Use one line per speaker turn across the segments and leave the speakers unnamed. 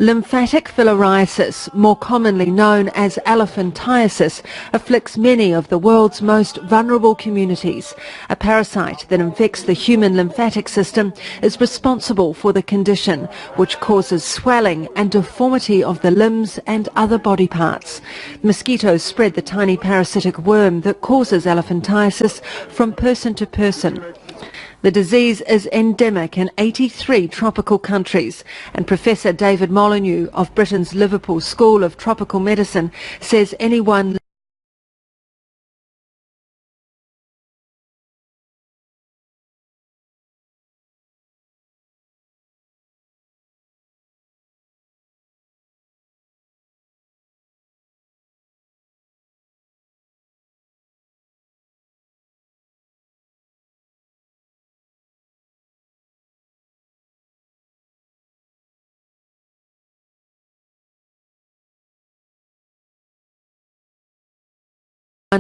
Lymphatic filariasis, more commonly known as elephantiasis, afflicts many of the world's most vulnerable communities. A parasite that infects the human lymphatic system is responsible for the condition, which causes swelling and deformity of the limbs and other body parts. Mosquitoes spread the tiny parasitic worm that causes elephantiasis from person to person. The disease is endemic in 83 tropical countries, and Professor David Molyneux of Britain's Liverpool School of Tropical Medicine says anyone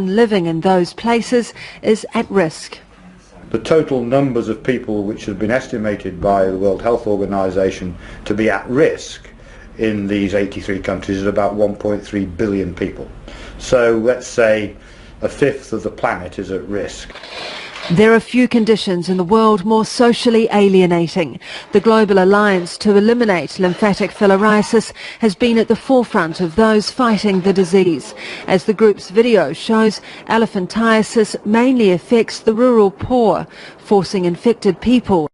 living in those places is at risk.
The total numbers of people which have been estimated by the World Health Organization to be at risk in these 83 countries is about 1.3 billion people. So let's say a fifth of the planet is at risk.
There are few conditions in the world more socially alienating. The Global Alliance to Eliminate Lymphatic Filariasis has been at the forefront of those fighting the disease. As the group's video shows, elephantiasis mainly affects the rural poor, forcing infected people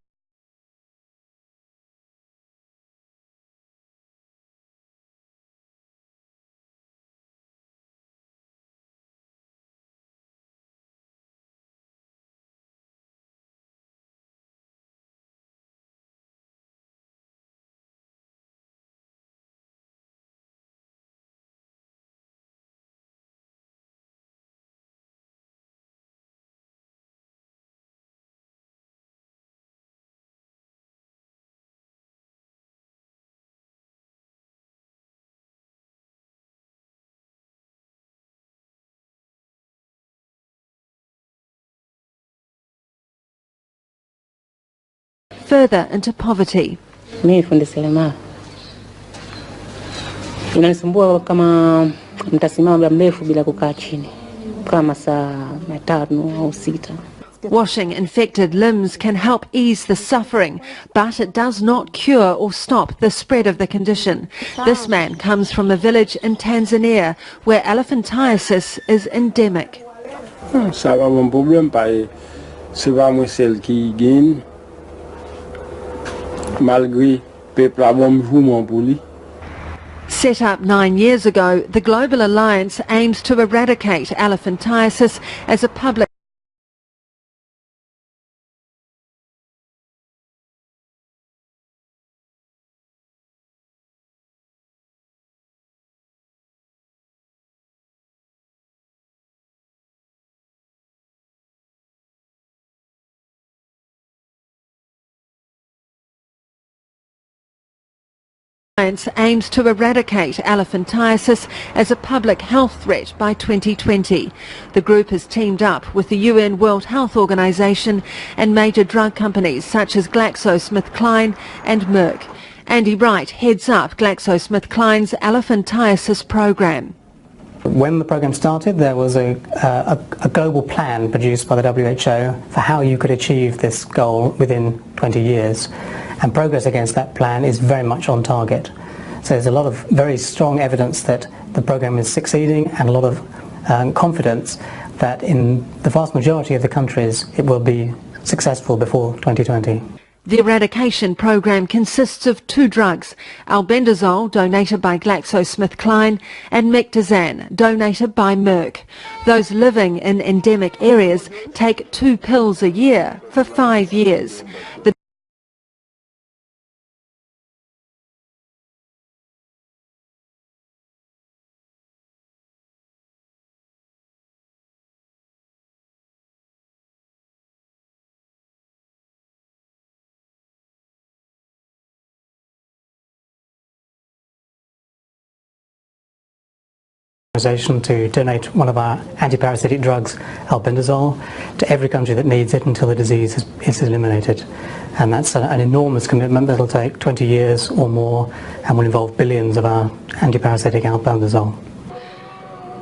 further into poverty.
Mimi fundi seremala. Inanisumbua kama mtasimama muda mrefu bila kukaa chini, kama saa 5 au 6.
Washing infected limbs can help ease the suffering, but it does not cure or stop the spread of the condition. This man comes from a village in Tanzania where elephantiasis is endemic.
Ça va mon problème pas c'est vraiment celle qui gagne malgré peuple a bon mouvement pour lui.
Set up 9 years ago, the Global Alliance aims to eradicate elephantiasis as a public aims to eradicate elephantiasis as a public health threat by 2020. The group has teamed up with the UN World Health Organization and major drug companies such as GlaxoSmithKline and Merck. Andy Wright heads up GlaxoSmithKline's elephantiasis program.
When the program started, there was a global plan produced by the WHO for how you could achieve this goal within 20 years. And progress against that plan is very much on target. So there's a lot of very strong evidence that the program is succeeding, and a lot of confidence that in the vast majority of the countries it will be successful before 2020.
The eradication program consists of 2 drugs, albendazole, donated by GlaxoSmithKline, and mectizan, donated by Merck. Those living in endemic areas take 2 pills a year for 5 years. The
to donate one of our antiparasitic drugs, albendazole, to every country that needs it until the disease is eliminated. And that's an enormous commitment that'll take 20 years or more and will involve billions of our antiparasitic albendazole.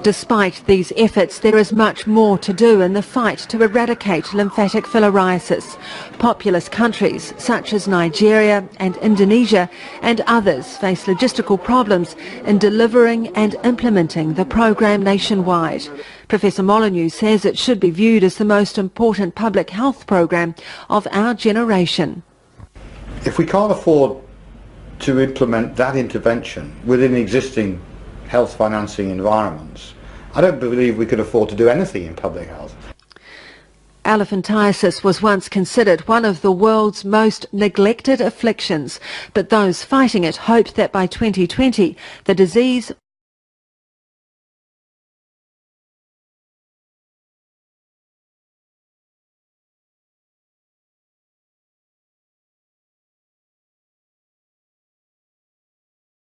Despite these efforts, there is much more to do in the fight to eradicate lymphatic filariasis. Populous countries such as Nigeria and Indonesia and others face logistical problems in delivering and implementing the program nationwide. Professor Molyneux says it should be viewed as the most important public health program of our generation.
If we can't afford to implement that intervention within existing health financing environments, I don't believe we could afford to do anything in public health.
Elephantiasis was once considered one of the world's most neglected afflictions, but those fighting it hope that by 2020 the disease